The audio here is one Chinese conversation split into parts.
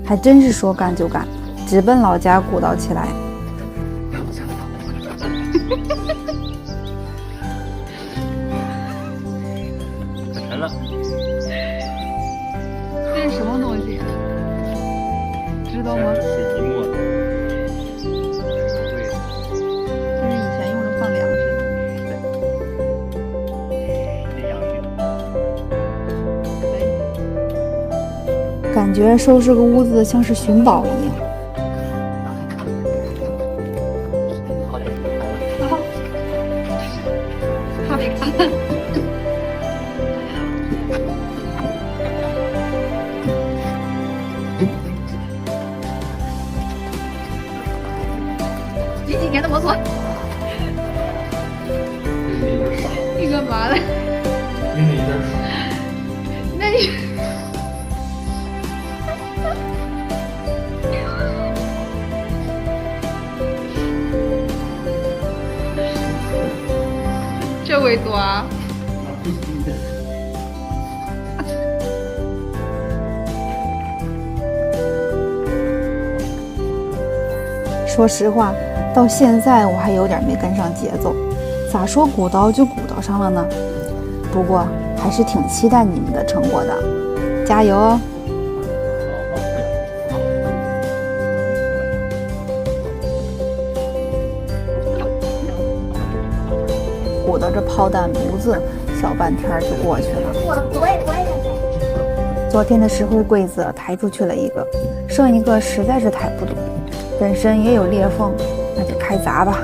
还真是说干就干，直奔老家鼓捣起来。可沉了。这是什么东西？知道吗？水泥磨的。就是以前用着放粮食的。得养鱼。可以。感觉收拾个屋子像是寻宝一样。怕没看。这几年都不错。你干嘛呢？那你这会多啊？说实话，到现在我还有点没跟上节奏，咋说鼓捣就鼓捣上了呢？不过还是挺期待你们的成果的，加油哦！鼓捣着炮弹模子，小半天就过去了。昨天的石灰柜子抬出去了一个，剩一个实在是抬不动，本身也有裂缝，那就开砸吧。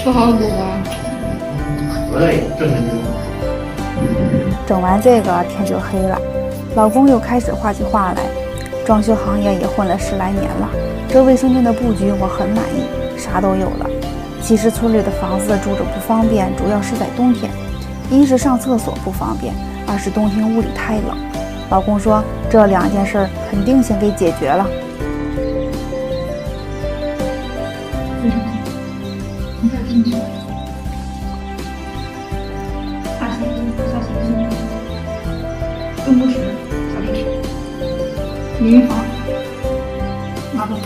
不好鼓啊！对，正经。整完这个天就黑了，老公又开始画起画来。装修行业也混了10来年了，这卫生间的布局我很满意，啥都有了。其实村里的房子住着不方便，主要是在冬天，一是上厕所不方便，二是冬天屋里太冷。老公说这2件事肯定先给解决了。你再进去，大型小型更不池、小立池、淋浴房、马桶，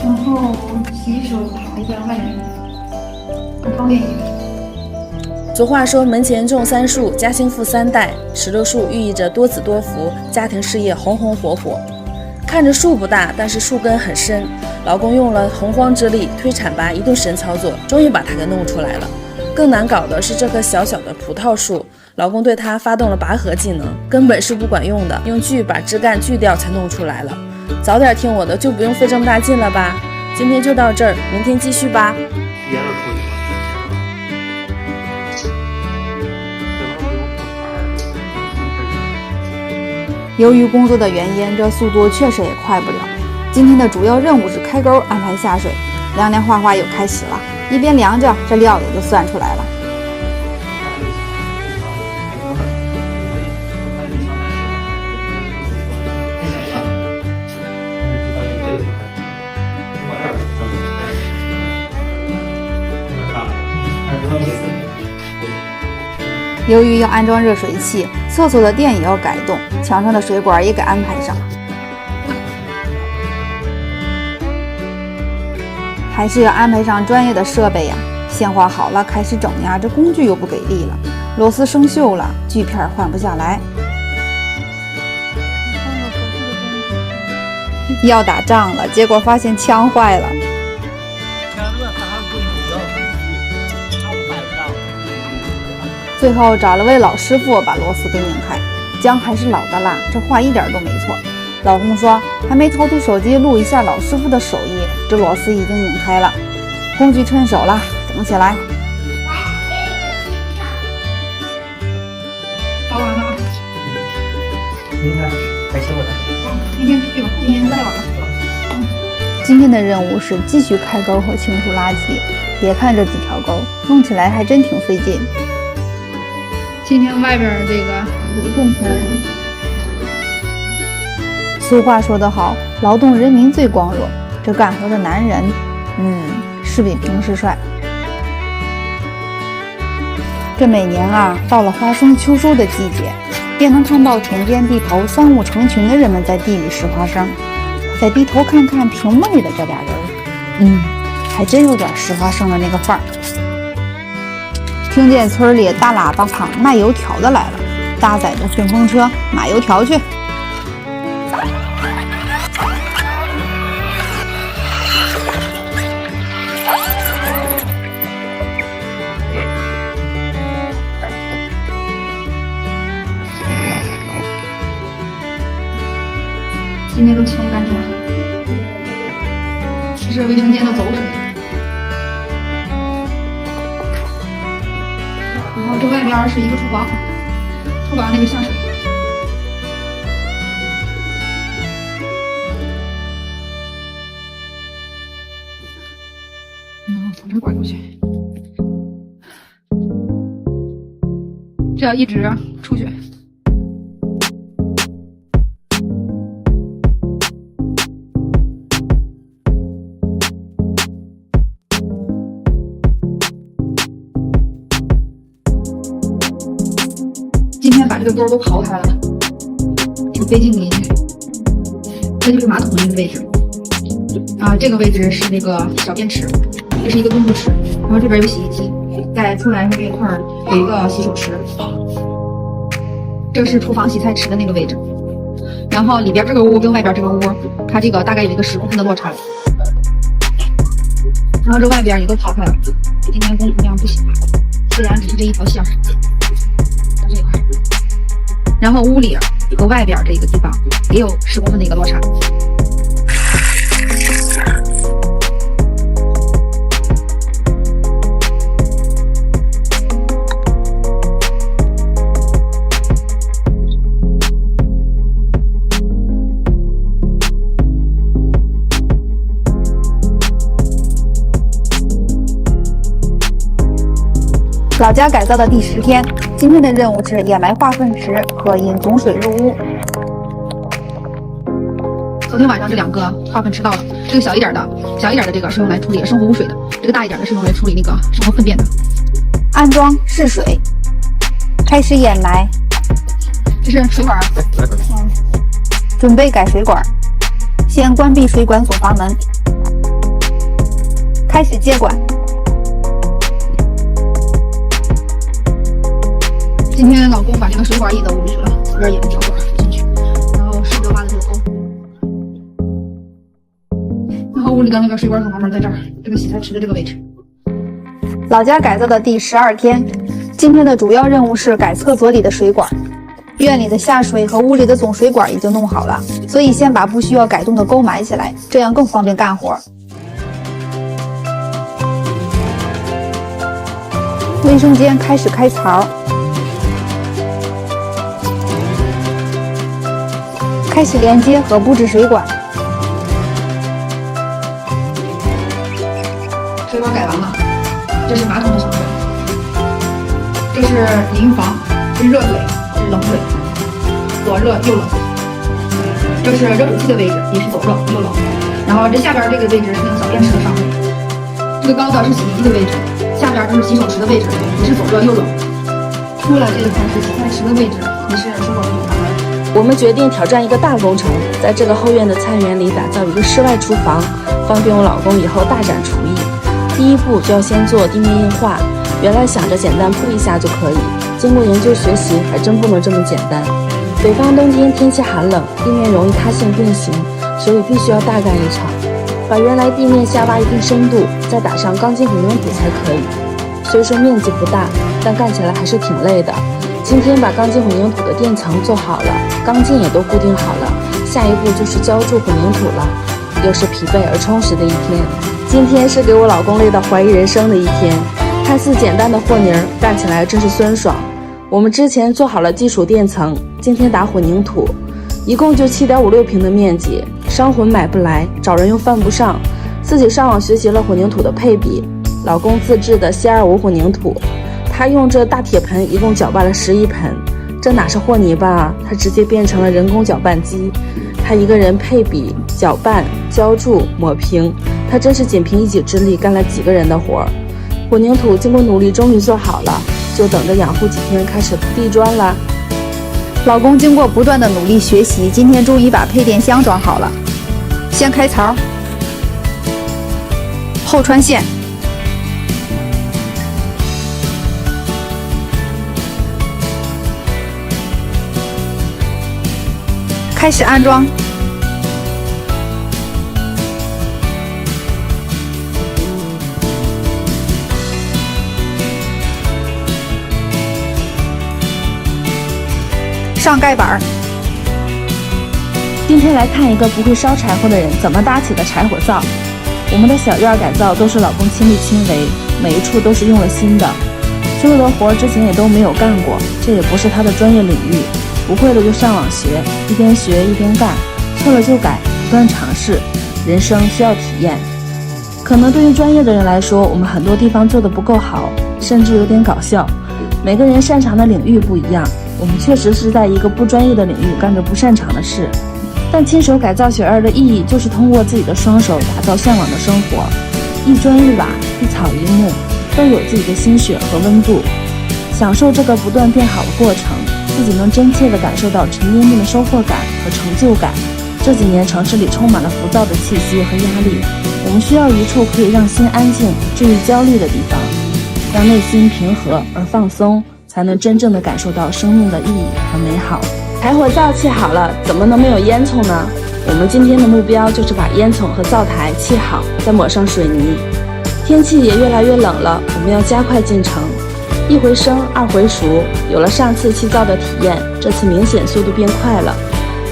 然后洗手台在外面，更方便一点。俗话说门前种3树，家兴富3代。石榴树寓意着多子多福，家庭事业红红火火。看着树不大，但是树根很深。老公用了洪荒之力，推铲拔一顿神操作，终于把它给弄出来了。更难搞的是这棵小小的葡萄树，老公对它发动了拔河技能，根本是不管用的，用锯把枝干锯掉才弄出来了。早点听我的，就不用费这么大劲了吧？今天就到这儿，明天继续吧。别的处理由于工作的原因，这速度确实也快不了。今天的主要任务是开钩安排下水，凉凉哗哗又开始了，一边凉着，这料也就算出来了。由于要安装热水器，厕所的电也要改动，墙上的水管也给安排上。还是要安排上专业的设备呀。线画好了，开始整呀，这工具又不给力了，螺丝生锈了，锯片换不下来。要打仗了，结果发现枪坏了。最后找了位老师傅把螺丝给拧开，姜还是老的辣，这话一点都没错。老公说还没抽出手机录一下老师傅的手艺，这螺丝已经拧开了，工具趁手了，整起来。搞完了，明天还行吧？明天去吧，今天再完了。今天的任务是继续开沟和清除垃圾。别看这几条沟，弄起来还真挺费劲。今天外边这个有动工。俗话说得好，劳动人民最光荣。这干活的男人，是比平时帅。这每年啊，到了花生秋收的季节，便能看到田间地头三五成群的人们在地里拾花生。再低头看看屏幕里的这俩人，还真有点拾花生的那个范儿。听见村里大喇叭旁卖油条的来了，搭载着顺风车买油条去。今天都清干净了，这是卫生间的走水，然后这外边是一个厨房，厨房那个下水。从这拐过去，这要一直出去。今天把这个沟都刨开了，就飞进里去。这就是马桶的那个位置啊，这个位置是那个小便池，这是一个公共池，然后这边有洗衣机，再出来这一块有一个洗手池，这是厨房洗菜池的那个位置。然后里边这个屋跟外边这个屋，它这个大概有一个10公分的落差。然后这外边也都刨开了，今天工程量不小，虽然只是这一条线。这一块，然后屋里和外边这个地方也有10公分的一个落差。老家改造的第10天，今天的任务是掩埋化粪池和引总水入屋。昨天晚上这2个化粪池到了，这个小一点的这个是用来处理生活污水的，这个大一点的是用来处理那个生活粪便的。安装试水，开始掩埋。这是水管，准备改水管，先关闭水管锁阀门，开始接管。今天老公把这个水管引到屋里去了，这边引条管进去，然后顺着挖的这个沟，然后屋里的那个水管锁阀门在这儿，这个洗菜池的这个位置。老家改造的第12天，今天的主要任务是改厕所里的水管。院里的下水和屋里的总水管已经弄好了，所以先把不需要改动的沟埋起来，这样更方便干活。卫生间开始开槽。开始连接和布置水管。水管改完了，这是马桶的小水，这是淋浴房，这是热水，这是冷水，左热右冷。这是热水器的位置，也是左热右冷。然后这下边这个位置是那个小便池的上面，这个高的是洗衣机的位置，下边就是洗手池的位置，也是左热右冷。出来这一块是洗菜池的位置，也是水管的阀门。我们决定挑战一个大工程，在这个后院的菜园里打造一个室外厨房，方便我老公以后大展厨艺。第一步就要先做地面硬化，原来想着简单铺一下就可以，经过研究学习，还真不能这么简单。北方冬天天气寒冷，地面容易塌陷变形，所以必须要大干一场，把原来地面下挖一定深度，再打上钢筋混凝土才可以。虽说面积不大，但干起来还是挺累的。今天把钢筋混凝土的垫层做好了，钢筋也都固定好了，下一步就是浇筑混凝土了。又是疲惫而充实的一天，今天是给我老公累到怀疑人生的一天。看似简单的和泥儿，干起来真是酸爽。我们之前做好了基础垫层，今天打混凝土，一共就7.56平的面积，商混买不来，找人又犯不上，自己上网学习了混凝土的配比，老公自制的C25混凝土，他用这大铁盆一共搅拌了11盆，这哪是和泥巴啊，它直接变成了人工搅拌机。他一个人配比、搅拌、浇筑、抹平，他真是仅凭一己之力干了几个人的活儿。混凝土经过努力终于做好了，就等着养护几天开始铺地砖了。老公经过不断的努力学习，今天终于把配电箱装好了。先开槽，后穿线，开始安装。上盖板。今天来看一个不会烧柴火的人怎么搭起的柴火灶。我们的小院改造都是老公亲力亲为，每一处都是用了心的。所有的活之前也都没有干过，这也不是他的专业领域，不会的就上网学，一边学一边干，错了就改，不断尝试。人生需要体验。可能对于专业的人来说，我们很多地方做得不够好，甚至有点搞笑。每个人擅长的领域不一样，我们确实是在一个不专业的领域干着不擅长的事，但亲手改造小院的意义就是通过自己的双手打造向往的生活。一砖一瓦，一草一木，都有自己的心血和温度，享受这个不断变好的过程，自己能真切地感受到沉甸甸的收获感和成就感。这几年城市里充满了浮躁的气息和压力，我们需要一处可以让心安静、治愈焦虑的地方，让内心平和而放松，才能真正地感受到生命的意义和美好。柴火灶砌好了，怎么能没有烟囱呢？我们今天的目标就是把烟囱和灶台砌好，再抹上水泥。天气也越来越冷了，我们要加快进程。一回生，二回熟，有了上次砌灶的体验，这次明显速度变快了，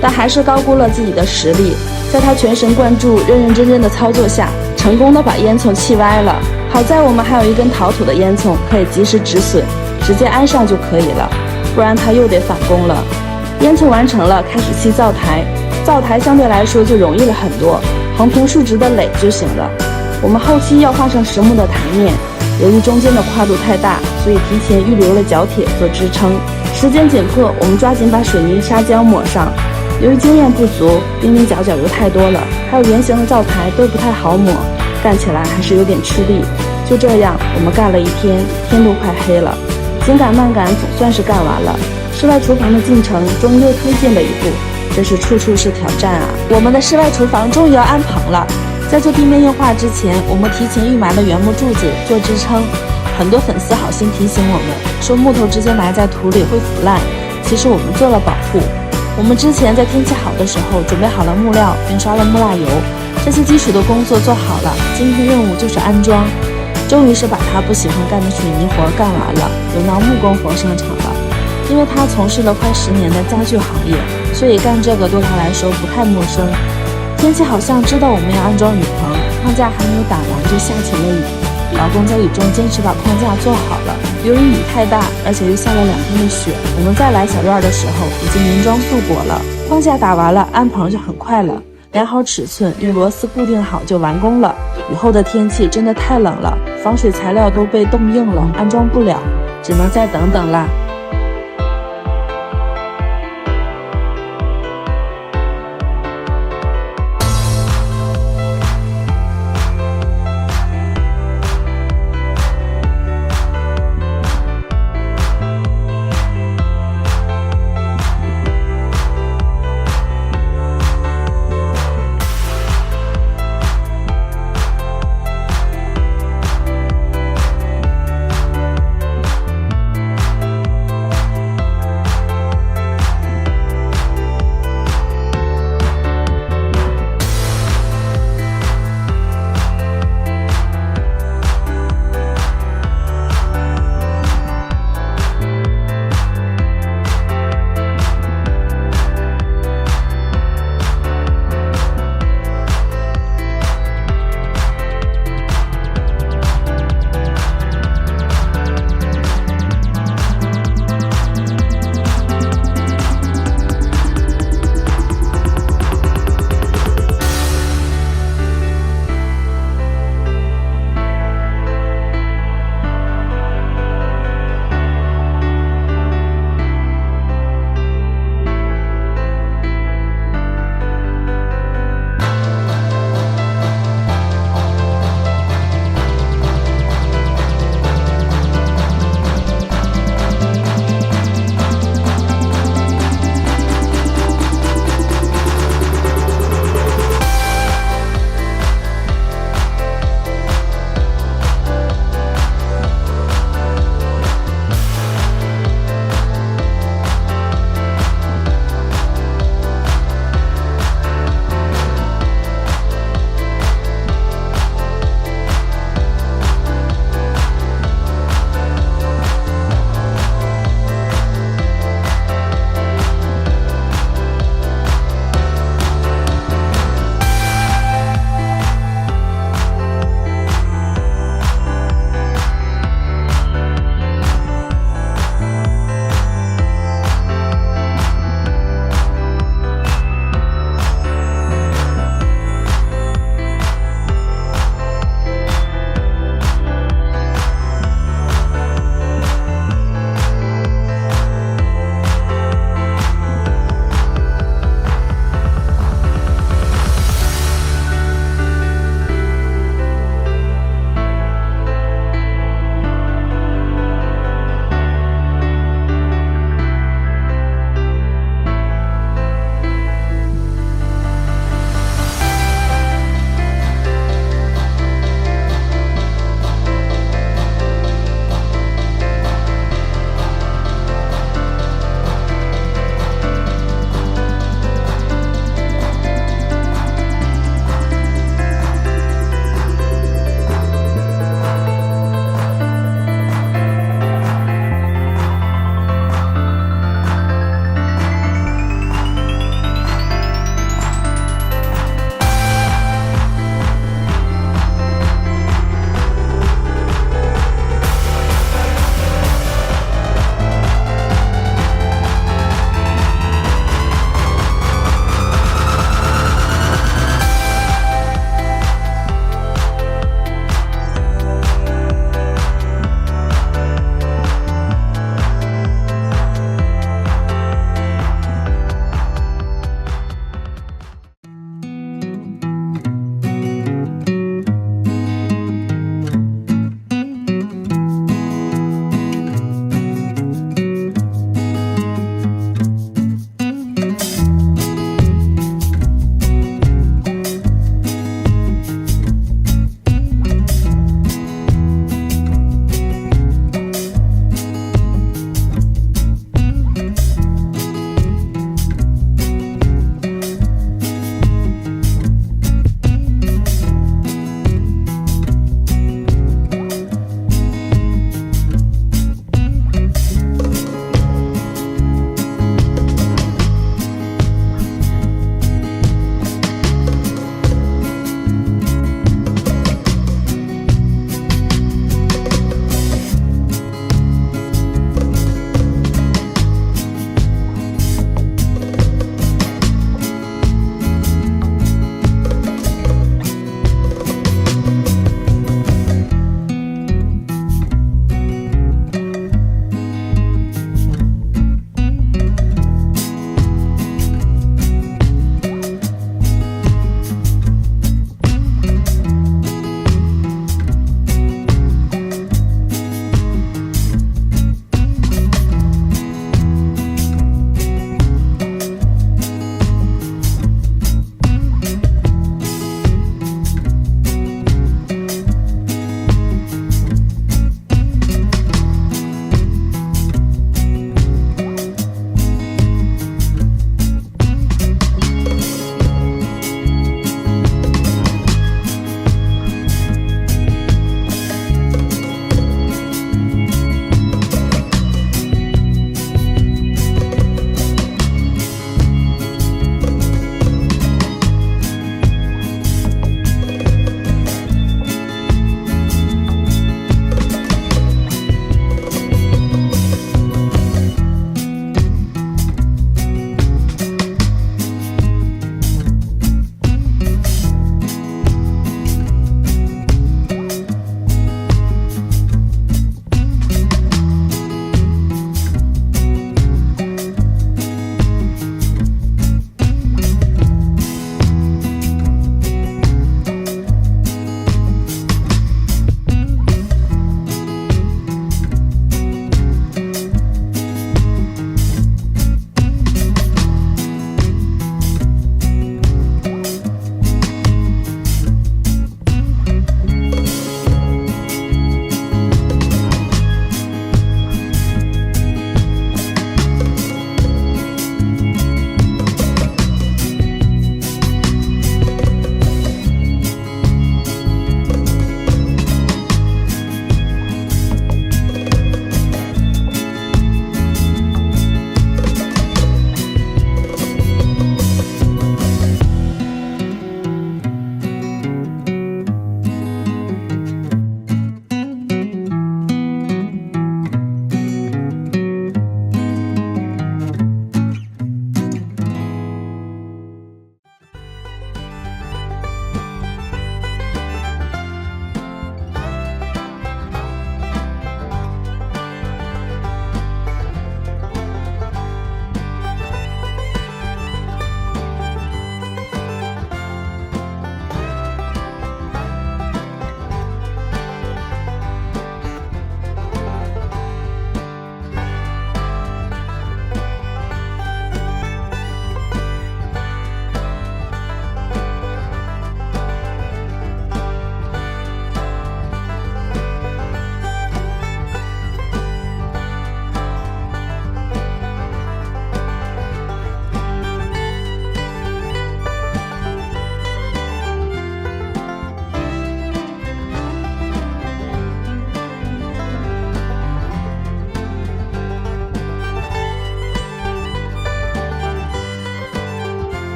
但还是高估了自己的实力。在他全神贯注、认认真真的操作下，成功的把烟囱砌歪了。好在我们还有一根陶土的烟囱，可以及时止损，直接安上就可以了，不然他又得返工了。烟囱完成了，开始砌灶台。灶台相对来说就容易了很多，横平竖直的垒就行了。我们后期要画上实木的台面，由于中间的跨度太大，所以提前预留了角铁做支撑。时间紧迫，我们抓紧把水泥砂浆抹上。由于经验不足，边边角角油太多了，还有圆形的灶台都不太好抹，干起来还是有点吃力。就这样，我们干了一天，天都快黑了。紧赶慢赶，总算是干完了。室外厨房的进程终又推进了一步，真是处处是挑战啊！我们的室外厨房终于要安棚了。在做地面硬化之前，我们提前预埋了原木柱子做支撑。很多粉丝好心提醒我们说，木头直接埋在土里会腐烂，其实我们做了保护。我们之前在天气好的时候准备好了木料，并刷了木蜡油，这些基础的工作做好了。今天任务就是安装，终于是把他不喜欢干的水泥活干完了，轮到木工活上场了。因为他从事了快10年的家具行业，所以干这个对他来说不太陌生。天气好像知道我们要安装雨棚，框架还没有打完就下起了雨。老公在雨中坚持把框架做好了。由于雨太大，而且又下了2天的雪，我们再来小院的时候已经银装素裹了。框架打完了，安棚就很快了，量好尺寸，用螺丝固定好就完工了。雨后的天气真的太冷了，防水材料都被冻硬了，安装不了，只能再等等啦。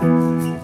的。